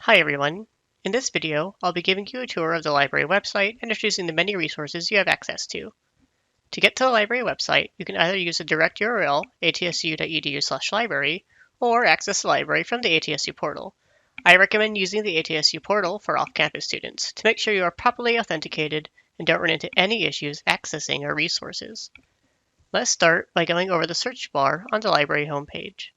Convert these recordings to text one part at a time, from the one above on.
Hi everyone. In this video, I'll be giving you a tour of the library website and introducing the many resources you have access to. To get to the library website, you can either use the direct URL atsu.edu/library or access the library from the ATSU portal. I recommend using the ATSU portal for off-campus students to make sure you are properly authenticated and don't run into any issues accessing our resources. Let's start by going over the search bar on the library homepage.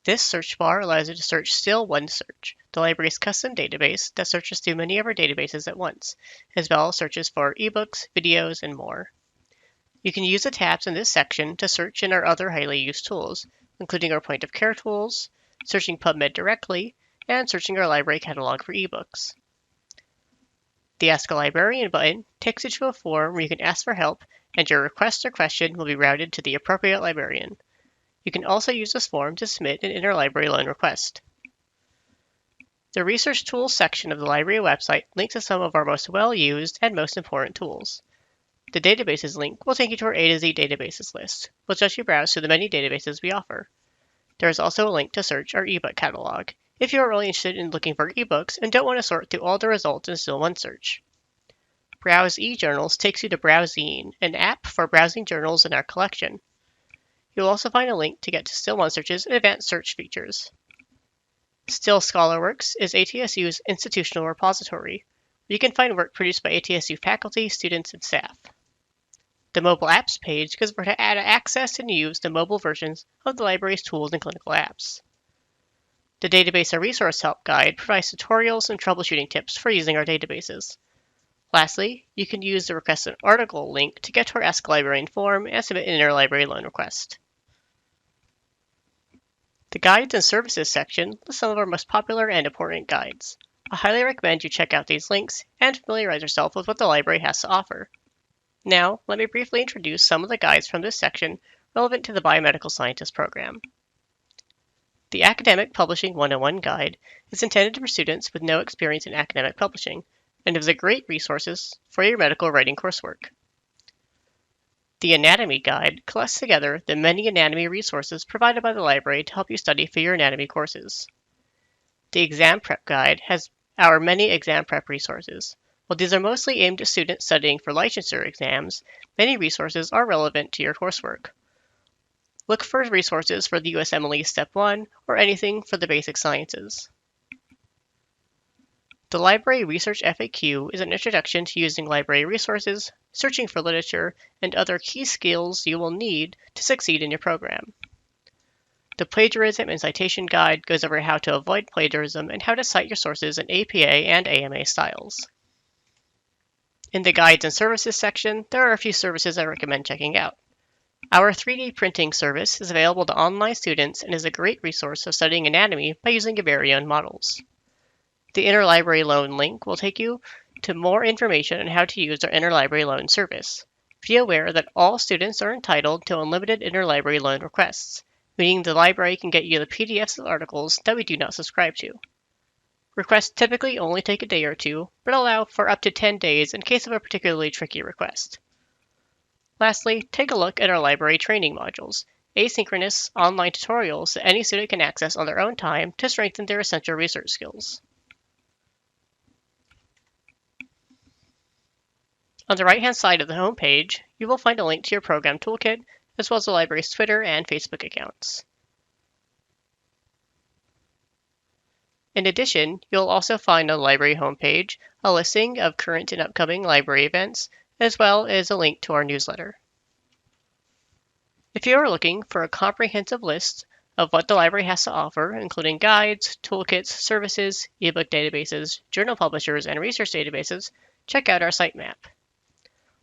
This search bar allows you to search Still OneSearch, the library's custom database that searches through many of our databases at once, as well as searches for ebooks, videos, and more. You can use the tabs in this section to search in our other highly used tools, including our point of care tools, searching PubMed directly, and searching our library catalog for ebooks. The Ask a Librarian button takes you to a forum where you can ask for help, and your request or question will be routed to the appropriate librarian. You can also use this form to submit an interlibrary loan request. The Research Tools section of the library website links to some of our most well-used and most important tools. The Databases link will take you to our A to Z databases list, which lets you browse through the many databases we offer. There is also a link to search our ebook catalog, if you are really interested in looking for ebooks and don't want to sort through all the results in Still OneSearch. Browse eJournals takes you to Browsine, an app for browsing journals in our collection. You'll also find a link to get to Still OneSearch's advanced search features. Still ScholarWorks is ATSU's institutional repository, where you can find work produced by ATSU faculty, students, and staff. The Mobile Apps page goes over to access and use the mobile versions of the library's tools and clinical apps. The Database and Resource Help Guide provides tutorials and troubleshooting tips for using our databases. Lastly, you can use the Request an Article link to get to our Ask a Librarian form and submit an interlibrary loan request. The Guides and Services section lists some of our most popular and important guides. I highly recommend you check out these links and familiarize yourself with what the library has to offer. Now, let me briefly introduce some of the guides from this section relevant to the Biomedical Scientist program. The Academic Publishing 101 guide is intended for students with no experience in academic publishing and is a great resource for your medical writing coursework. The Anatomy Guide collects together the many anatomy resources provided by the library to help you study for your anatomy courses. The Exam Prep Guide has our many exam prep resources. While these are mostly aimed at students studying for licensure exams, many resources are relevant to your coursework. Look for resources for the USMLE Step 1 or anything for the basic sciences. The Library Research FAQ is an introduction to using library resources, searching for literature, and other key skills you will need to succeed in your program. The Plagiarism and Citation Guide goes over how to avoid plagiarism and how to cite your sources in APA and AMA styles. In the Guides and Services section, there are a few services I recommend checking out. Our 3D printing service is available to online students and is a great resource for studying anatomy by using your very own models. The Interlibrary Loan link will take you to more information on how to use our interlibrary loan service. Be aware that all students are entitled to unlimited interlibrary loan requests, meaning the library can get you the PDFs of articles that we do not subscribe to. Requests typically only take a day or two, but allow for up to 10 days in case of a particularly tricky request. Lastly, take a look at our library training modules, asynchronous online tutorials that any student can access on their own time to strengthen their essential research skills. On the right-hand side of the home page, you will find a link to your program toolkit, as well as the library's Twitter and Facebook accounts. In addition, you'll also find on the library homepage a listing of current and upcoming library events, as well as a link to our newsletter. If you are looking for a comprehensive list of what the library has to offer, including guides, toolkits, services, ebook databases, journal publishers, and research databases, check out our sitemap.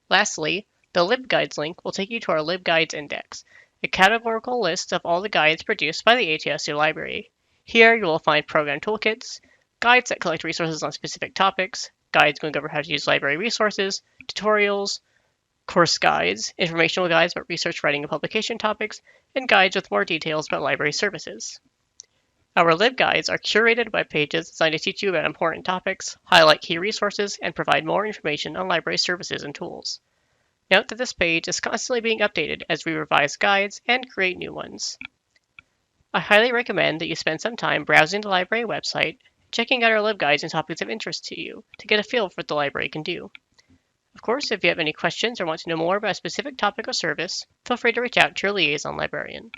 Lastly, the LibGuides link will take you to our LibGuides index, a categorical list of all the guides produced by the ATSU library. Here you will find program toolkits, guides that collect resources on specific topics, guides going over how to use library resources, tutorials, course guides, informational guides about research, writing, and publication topics, and guides with more details about library services. Our LibGuides are curated web pages designed to teach you about important topics, highlight key resources, and provide more information on library services and tools. Note that this page is constantly being updated as we revise guides and create new ones. I highly recommend that you spend some time browsing the library website, checking out our LibGuides and topics of interest to you to get a feel for what the library can do. Of course, if you have any questions or want to know more about a specific topic or service, feel free to reach out to your liaison librarian.